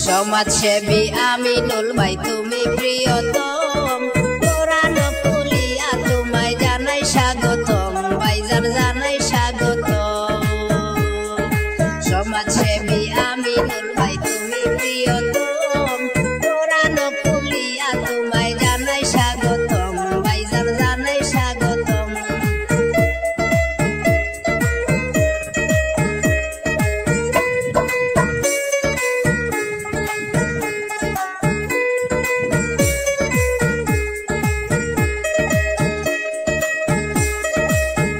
সমাজসেবী আমিনুল ভাই তুমি প্রিয়তম, কোরআন খুলিয়া তোমায় জানাই স্বাগতম, ভাইজান জানাই স্বাগতম। সমাজসেবী আমিনুল ভাই তুমি প্রিয়তম, কোরআন খুলিয়া তোমায় জানাই স্বাগতম, ভাইজান জানাই স্বাগতম।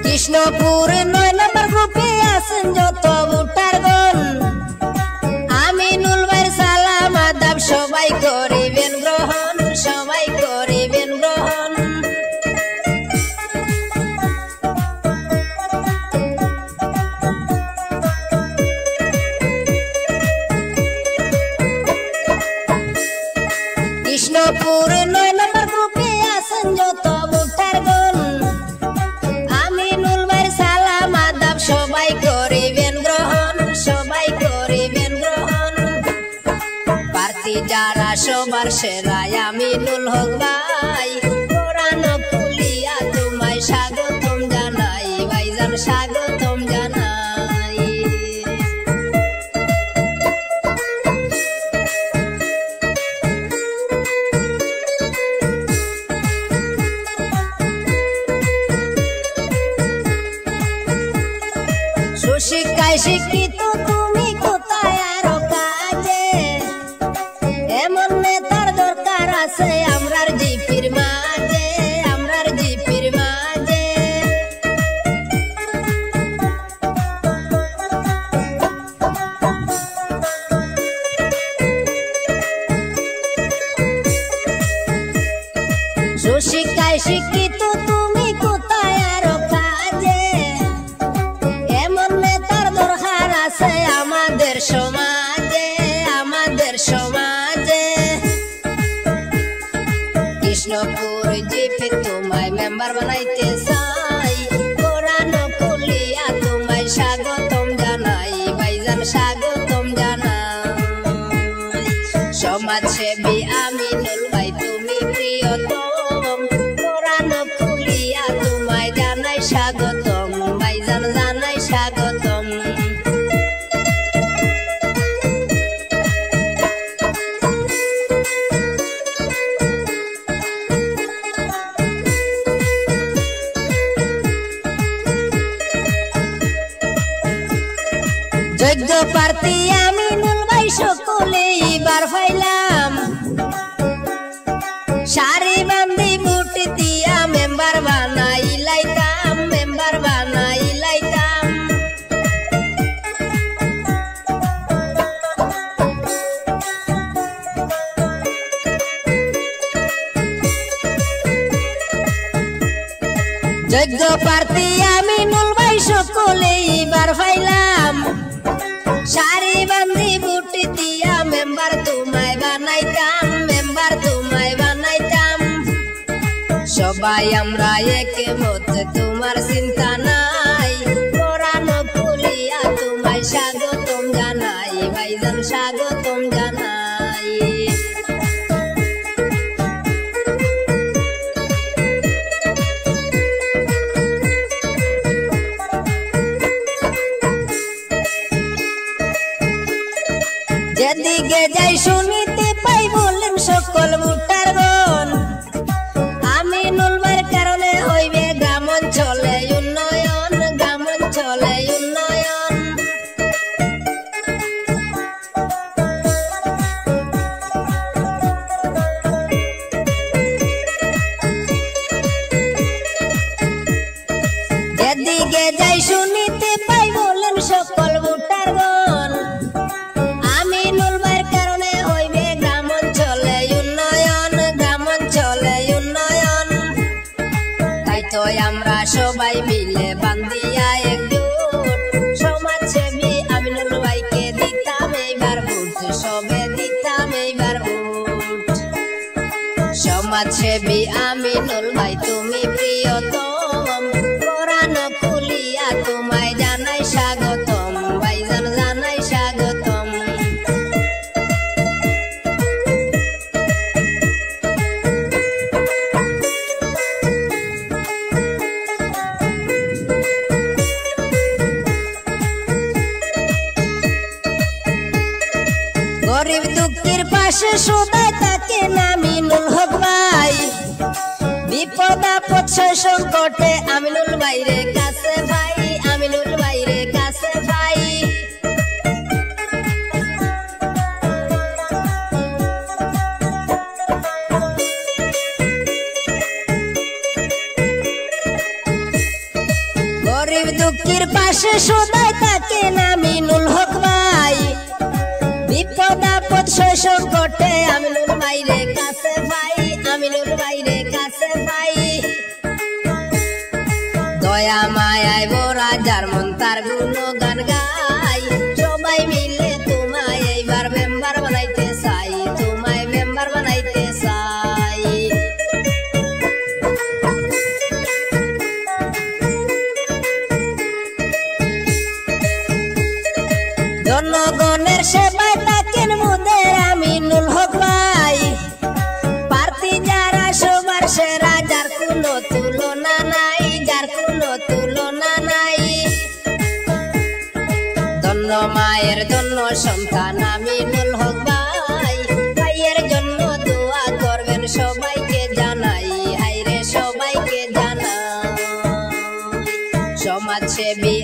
কৃষ্ণপুর ৯ নম্বর গ্রুপে আছেন যত ভোটারগণ, আমিনুল ভাইয়ের সালাম আদাব সবাই করিবেন গ্রহণ, সবাই করিবেন গ্রহণ। কৃষ্ণপুর ৯ নম্বর গ্রুপে আছেন যত ভোটারগণ, সবাই করিবেন গ্রহণ, সবাই করিবেন গ্রহণ। প্রার্থী যারা সবার সেরা আমিনুল হক ভাই, কোরআন খুলিয়া তোমায় স্বাগতম জানাই, ভাইজান স্বাগতম জানাই। সুশিক্ষায় শিক্ষিত তুমি কোথায় আরো কাজে, এমন নেতার দরকার আছে আমরার জিপির মাঝে, আমরার জিপির মাঝে। সুশিক্ষায় শিক্ষিত তুমি কোথায় আরো কাজে, আছে আমাদের সমাজে, আমাদের সমাজে। কৃষ্ণপুর জিপি তোমায় মেম্বার বানাইতে চাই, কোরআন খুলিয়া তোমায় স্বাগতম জানাই, ভাইজান স্বাগতম জানাই। সমাজসেবী আমিনুল ভাই তুমি প্রিয়তম, কোরআন খুলিয়া তোমায় জানাই স্বাগতম, ভাইজান জানাই স্বাগতম। যোগ্য প্রার্থী আমিনুল ভাই সকলে এবার পাইলাম, সারি বান্ধি ভোট দিয়া মেম্বার বানাই লাইতাম, মেম্বার বানাই লাইতাম। যোগ্য প্রার্থী আমিনুল ভাই সকলে এবার পাইলাম, সারি বান্ধি ভোট দিয়া মেম্বার তোমায় বানাইতাম, মেম্বার তোমায় বানাইতাম। সবাই আমরা একমত তোমার চিন্তা নাই, কোরআন খুলিয়া তোমায় স্বাগতম জানাই, ভাইজান স্বাগতম জানাই। যেদিকে যাই শুনিতে পাই বলেন সকল ভোটারগণ, আমিনুল ভাইয়ের কারণে হইবে গ্রাম অঞ্চলে উন্নয়ন, গ্রাম অঞ্চলে উন্নয়ন। যেদিকে যাই শুনিতে পাই বলেন সকল ভোটারগণ, আমিনুল ভাইয়ের কারণে হইবে গ্রাম অঞ্চলে উন্নয়ন, গ্রাম অঞ্চলে উন্নয়ন। তাই তো আমরা সবাই মিলে বান্ধিয়া একজোট, সমাজসেবী আমিনুল ভাইকে দিতাম এইবার ভোট, সবে দিতাম এইবার ভোট। সমাজসেবী আমিনুল ভাই তুমি প্রিয়তম, কোরআন খুলিয়া তোমায় জানাই স্বাগতম, ভাইজান জানাই স্বাগতম। গরিব দুঃখীর পাশে সদাই তাকে আমিনুল হক ভাই বিপদ আপদ সংকটে আমিনুল ভাইরে কাছে ভাই আমিনুল ভাইরে কাছে ভাই গরিব দুঃখীর পাশে সদাই তাকে আমিনুল হক ভাই বিপদ আপদ সংকটে আমিনুল ভাইরে কাছে ভাই আমিনুল ভাইরে কাছে ভাই দয়া মায়ায় ভরা যার মন তার গুণগান গাই সবাই মিলে তোমায় এইবার মেম্বার বানাইতে চাই তোমায় মেম্বার বানাইতে চাই জনগণের সেবায় থাকেন মোদের আমিনুল হক ভাই প্রার্থী যারা সবার সেরা যার কোনো তুলনা নাই যার কোনো তুলনা নাই ধন্য মায়ের জন্য সন্তান আমিনুল হক ভাই ভাইয়ের জন্য দোয়া করবেন সবাইকে জানাই হাইরে সবাইকে জানাই সমাজসেবী